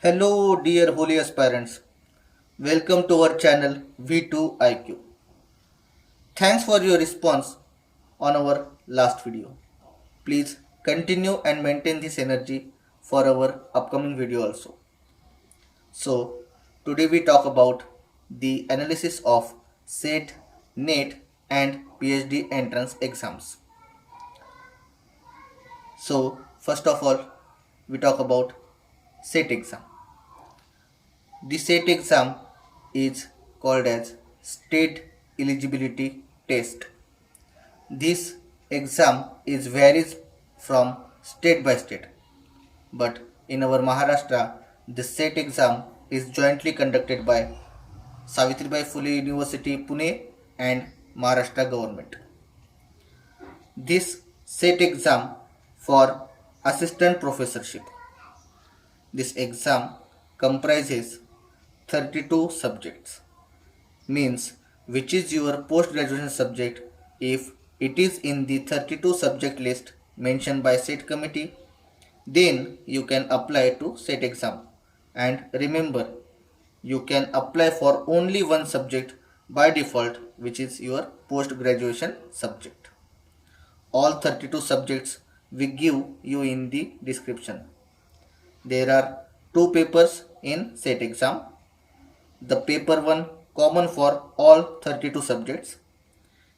Hello, dear holy aspirants. Welcome to our channel V2IQ. Thanks for your response on our last video. Please continue and maintain this energy for our upcoming video also. So, today we talk about the analysis of SET, NET, and PhD entrance exams. So, first of all, we talk about SET exam. The SET exam is called as State Eligibility Test. This exam is varies from state by state, but in our Maharashtra, the SET exam is jointly conducted by Savitribai Phule University Pune and Maharashtra government. This SET exam for assistant professorship. This exam comprises 32 subjects, means which is your post graduation subject. If it is in the 32 subject list mentioned by SET committee, then you can apply to SET exam. And remember, you can apply for only one subject by default, which is your post graduation subject. All 32 subjects we give you in the description. There are two papers in SET exam. The paper 1 common for all 32 subjects.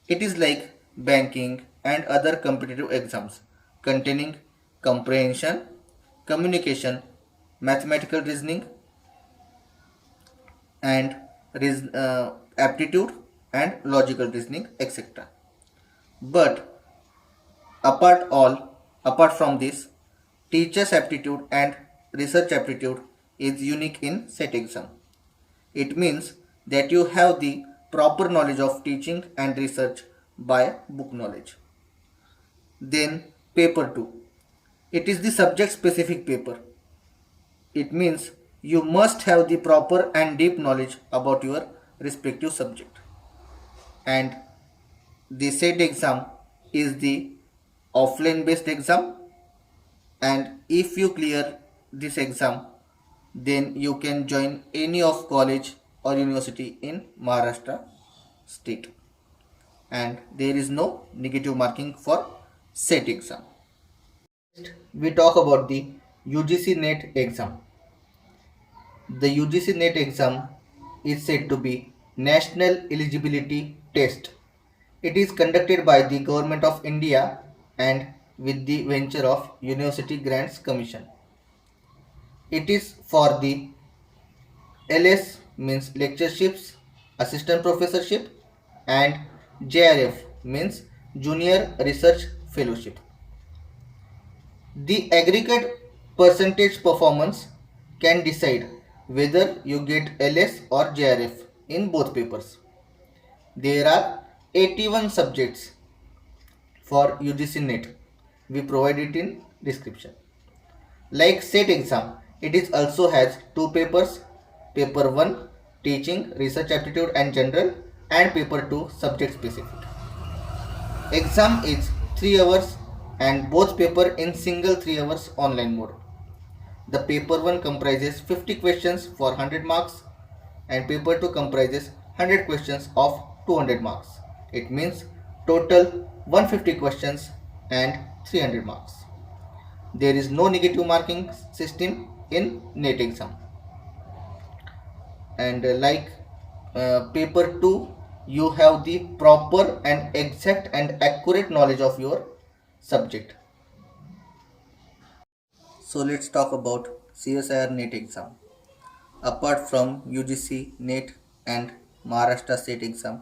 It is like banking and other competitive exams containing comprehension, communication, mathematical reasoning, and aptitude and logical reasoning, etc. But apart all apart from this, teacher's aptitude and research aptitude is unique in SET exam. It means that you have the proper knowledge of teaching and research by book knowledge. Then paper 2. It is the subject specific paper. It means you must have the proper and deep knowledge about your respective subject. And the SET exam is the offline based exam, and if you clear this exam, then you can join any of college or university in Maharashtra state, and there is no negative marking for SET exam. Next, we talk about the UGC NET exam. The UGC NET exam is said to be National Eligibility Test. It is conducted by the Government of India and with the venture of University Grants Commission. It is for the LS means lectureships, assistant professorship, and JRF means junior research fellowship. The aggregate percentage performance can decide whether you get LS or JRF in both papers. There are 81 subjects for UGC NET. We provide it in description. Like SET exam, it is also has two papers. Paper 1 teaching, research aptitude and general, and paper 2 subject specific. Exam is 3 hours and both paper in single 3 hours online mode. The paper 1 comprises 50 questions for 100 marks and paper 2 comprises 100 questions of 200 marks. It means total 150 questions and 300 marks. There is no negative marking system in NET exam. And paper 2, you have the proper and exact and accurate knowledge of your subject. So let's talk about CSIR NET exam. Apart from UGC NET and Maharashtra state exam,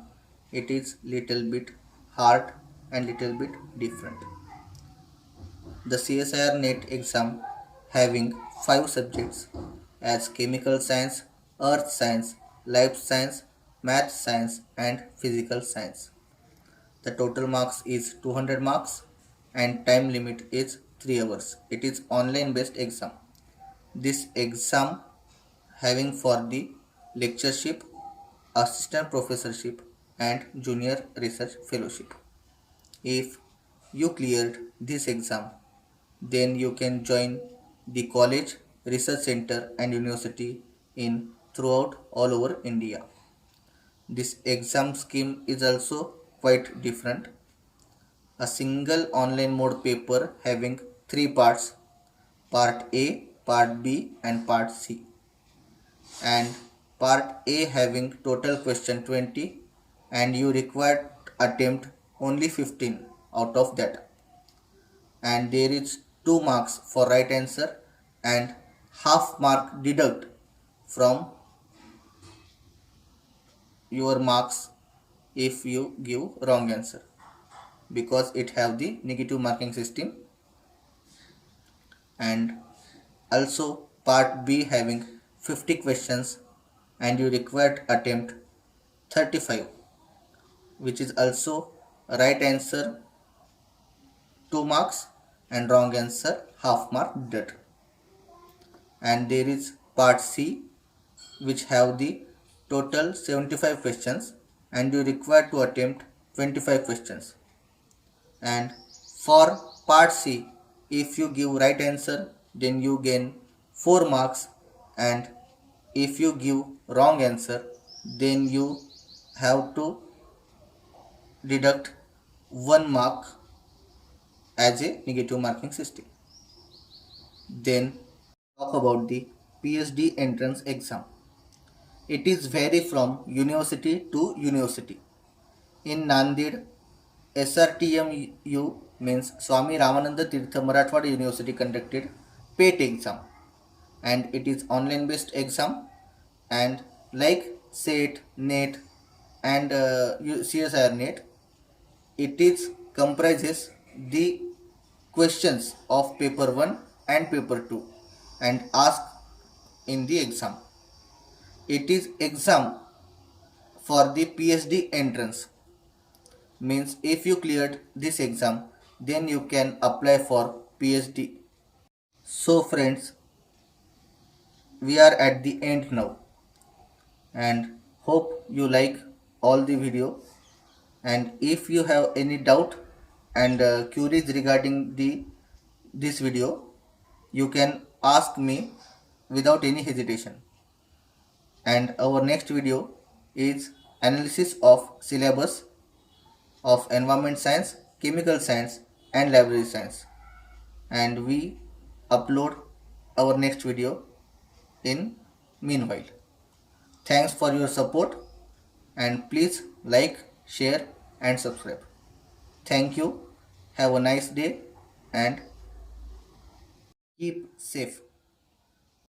it is little bit hard and little bit different. The CSIR NET exam having 5 subjects as chemical science, earth science, life science, math science and physical science. The total marks is 200 marks and time limit is 3 hours. It is online based exam. This exam having for the lectureship, assistant professorship and junior research fellowship. If you cleared this exam, then you can join the college research center and university in throughout all over India. This exam scheme is also quite different. A single online mode paper having three parts, part A, part B and part C, and part A having total question 20 and you required attempt only 15 out of that, and there is 2 marks for right answer and half mark deduct from your marks if you give wrong answer, because it have the negative marking system. And also part B having 50 questions and you required attempt 35, which is also right answer 2 marks and wrong answer half mark deduct. And there is part C which have the total 75 questions and you require to attempt 25 questions. And for part C, if you give right answer then you gain 4 marks, and if you give wrong answer then you have to deduct 1 mark as a negative marking system. Then talk about the PhD entrance exam. It is vary from university to university. In Nanded, SRTMU means Swami Ramananda Tirtha Marathwada University conducted PATE exam, and it is online based exam, and like SET, NET and CSIR NET, it is comprises the questions of paper 1 and paper 2 and asked in the exam. It is exam for the PhD entrance, means if you cleared this exam then you can apply for PhD. So friends, we are at the end now and hope you like all the video, and if you have any doubt and queries regarding this video you can ask me without any hesitation. And our next video is analysis of syllabus of environment science, chemical science and library science, and we upload our next video in meanwhile. Thanks for your support and please like, share and subscribe. Thank you. Have a nice day and keep safe.